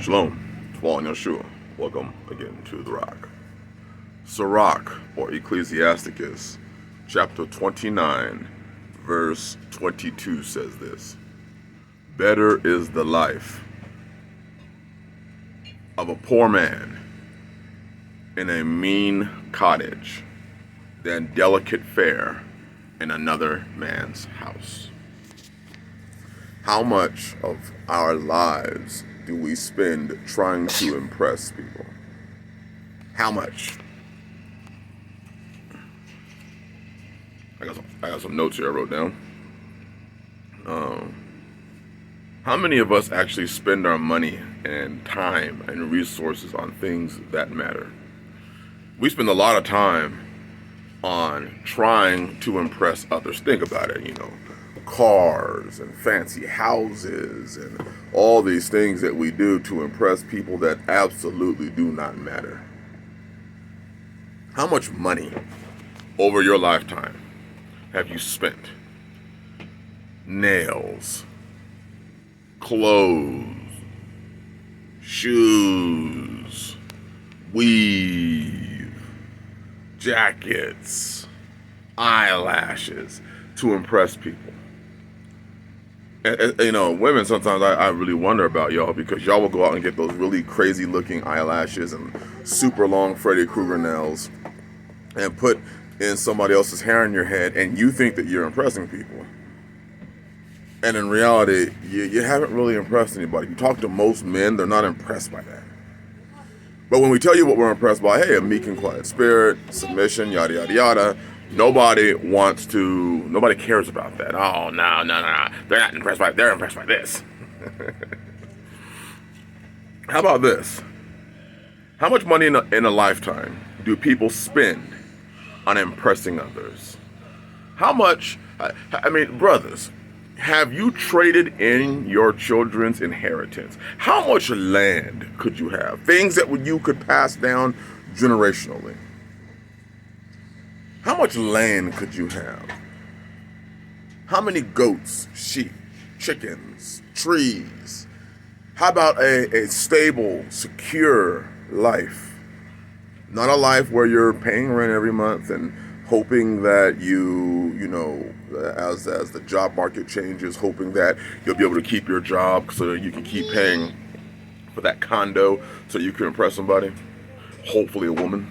Shalom, following Yeshua. Welcome again to the Rock. Sirach, or Ecclesiasticus, chapter 29, verse 22 says this: Better is the life of a poor man in a mean cottage than delicate fare in another man's house. How much of our lives do we spend trying to impress people? How much? I got some notes here I wrote down. How many of us actually spend our money and time and resources on things that matter? We spend a lot of time on trying to impress others. Think about it, cars and fancy houses and all these things that we do to impress people that absolutely do not matter. How much money over your lifetime have you spent? Nails, clothes, shoes, weave, jackets, eyelashes to impress people. And, women, sometimes I really wonder about y'all, because y'all will go out and get those really crazy looking eyelashes and super long Freddy Krueger nails and put in somebody else's hair in your head, and you think that you're impressing people. And in reality, you haven't really impressed anybody. You talk to most men, they're not impressed by that. But when we tell you what we're impressed by, hey, a meek and quiet spirit, submission, yada, yada, yada, nobody cares about that. Oh, no. They're not impressed by it. They're impressed by this. How about this? How much money in a lifetime do people spend on impressing others? How much, brothers, have you traded in your children's inheritance? How much land could you have? Things that you could pass down generationally. How much land could you have? How many goats, sheep, chickens, trees? How about a stable, secure life? Not a life where you're paying rent every month and hoping that as the job market changes, hoping that you'll be able to keep your job so that you can keep paying for that condo so you can impress somebody, hopefully a woman.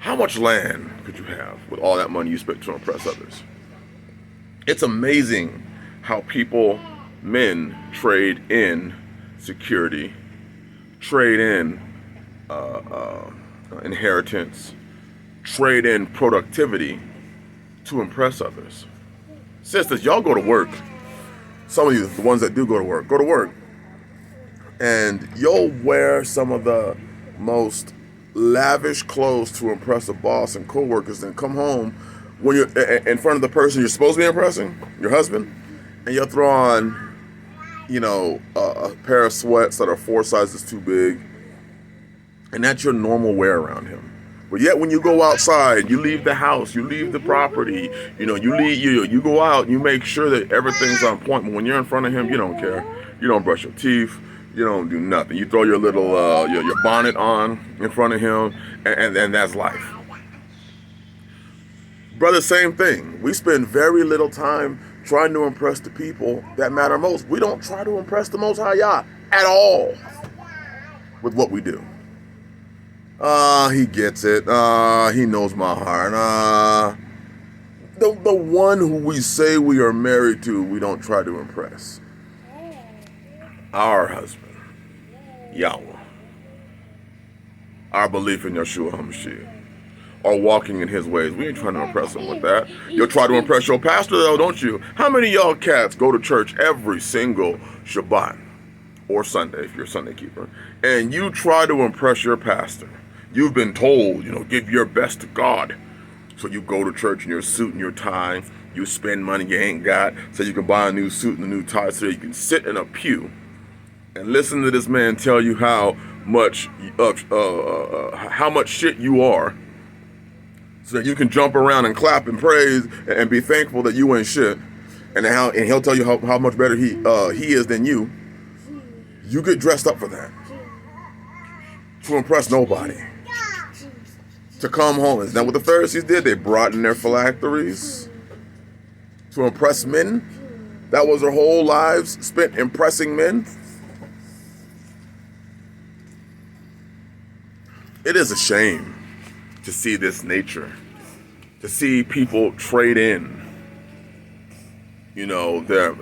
How much land could you have with all that money you spent to impress others? It's amazing how men trade in security, trade in inheritance, trade in productivity to impress others. Sisters, y'all go to work. Some of you, the ones that do go to work, and you'll wear some of the most lavish clothes to impress a boss and coworkers, then come home when you're in front of the person you're supposed to be impressing, your husband, and you'll throw on, a pair of sweats that are 4 sizes too big, and that's your normal wear around him. But yet when you go outside, you leave the house, you leave the property, you go out, you make sure that everything's on point. But when you're in front of him, you don't care. You don't brush your teeth. You don't do nothing. You throw your little your bonnet on in front of him, and that's life. Brother, same thing. We spend very little time trying to impress the people that matter most. We don't try to impress the Most High Yah at all with what we do. He gets it. He knows my heart. The one who we say we are married to, we don't try to impress. Our husband, Yahweh. Our belief in Yeshua HaMashiach. Or walking in his ways. We ain't trying to impress him with that. You'll try to impress your pastor though, don't you? How many of y'all cats go to church every single Shabbat or Sunday, if you're a Sunday keeper, and you try to impress your pastor? You've been told, give your best to God. So you go to church in your suit and your tie. You spend money you ain't got so you can buy a new suit and a new tie so you can sit in a pew and listen to this man tell you how much shit you are, so that you can jump around and clap and praise and be thankful that you ain't shit, and he'll tell you how much better he is than you. You get dressed up for that. To impress nobody. To come home. Isn't that what the Pharisees did? They brought in their phylacteries to impress men. That was their whole lives spent impressing men. It is a shame to see this nature, to see people trade in, to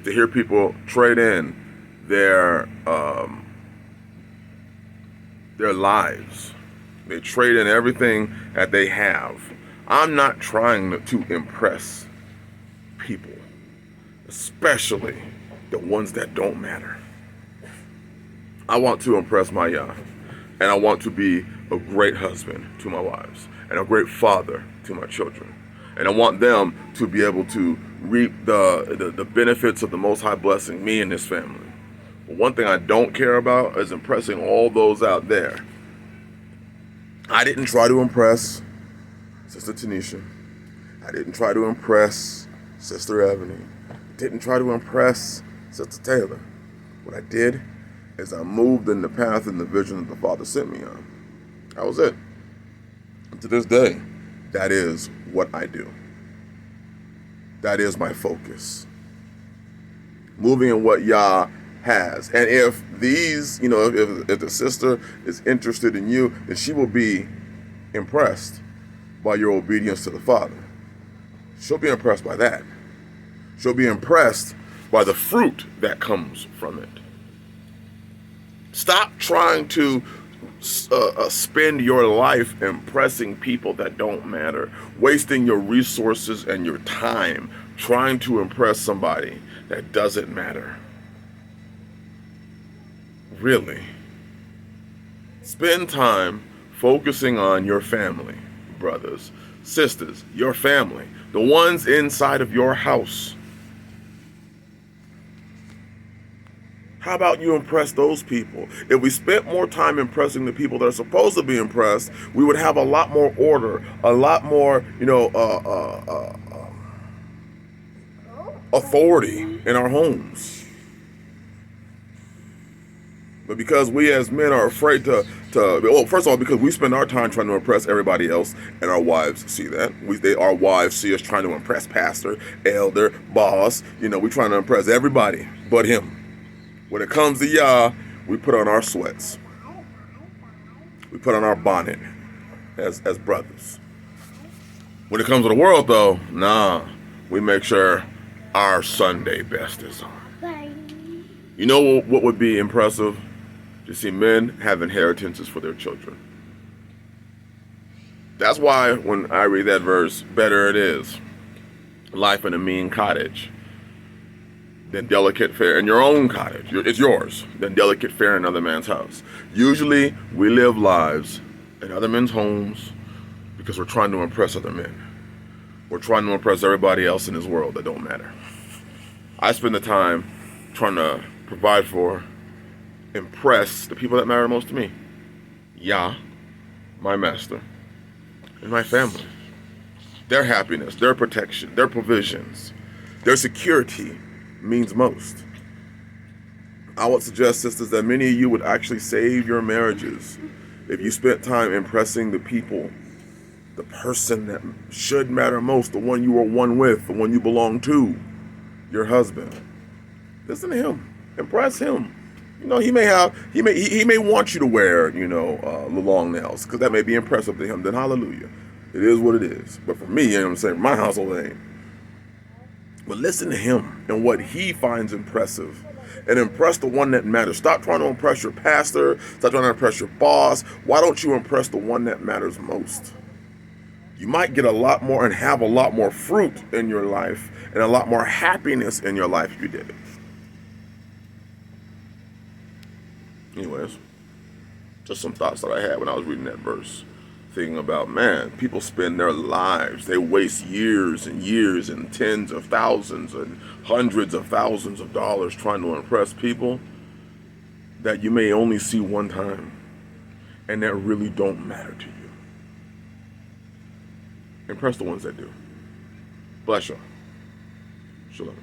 hear people trade in their lives. They trade in everything that they have. I'm not trying to impress people, especially the ones that don't matter. I want to impress my Yah, and I want to be a great husband to my wives, and a great father to my children. And I want them to be able to reap the benefits of the Most High blessing me and this family. But one thing I don't care about is impressing all those out there. I didn't try to impress Sister Tanisha. I didn't try to impress Sister Ebony. Didn't try to impress Sister Taylor. What I did is I moved in the path and the vision that the Father sent me on. That was it. And to this day, that is what I do. That is my focus. Moving in what Yah has. And if these, if the sister is interested in you, then she will be impressed by your obedience to the Father. She'll be impressed by that. She'll be impressed by the fruit that comes from it. Stop trying to spend your life impressing people that don't matter, wasting your resources and your time trying to impress somebody that doesn't matter. Really. Spend time focusing on your family, brothers, sisters, your family, the ones inside of your house. How about you impress those people? If we spent more time impressing the people that are supposed to be impressed, we would have a lot more order, a lot more, authority in our homes. But because we as men are afraid first of all, because we spend our time trying to impress everybody else, and our wives see that. Our wives see us trying to impress pastor, elder, boss. We trying to impress everybody but him. When it comes to Yah, we put on our sweats. We put on our bonnet as brothers. When it comes to the world, though, we make sure our Sunday best is on. You know what would be impressive? To see men have inheritances for their children. That's why when I read that verse, better it is life in a mean cottage than delicate fare in your own cottage. It's yours. Than delicate fare in another man's house. Usually, we live lives in other men's homes because we're trying to impress other men. We're trying to impress everybody else in this world that don't matter. I spend the time trying to provide for, impress the people that matter most to me. Yah, my master, and my family. Their happiness, their protection, their provisions, their security means most. I would suggest, sisters, that many of you would actually save your marriages if you spent time impressing the people, the person that should matter most, the one you are one with, the one you belong to, your husband. Listen to him. Impress him. He may want you to wear, the long nails, because that may be impressive to him. Then hallelujah. It is what it is. But for me, I'm saying, my household ain't. But listen to him and what he finds impressive. And impress the one that matters. Stop trying to impress your pastor. Stop trying to impress your boss. Why don't you impress the one that matters most? You might get a lot more and have a lot more fruit in your life and a lot more happiness in your life if you did it. Anyways, just some thoughts that I had when I was reading that verse. Thinking about, people spend their lives, they waste years and years and tens of thousands and hundreds of thousands of dollars trying to impress people that you may only see one time and that really don't matter to you. Impress the ones that do. Bless you. Shalom.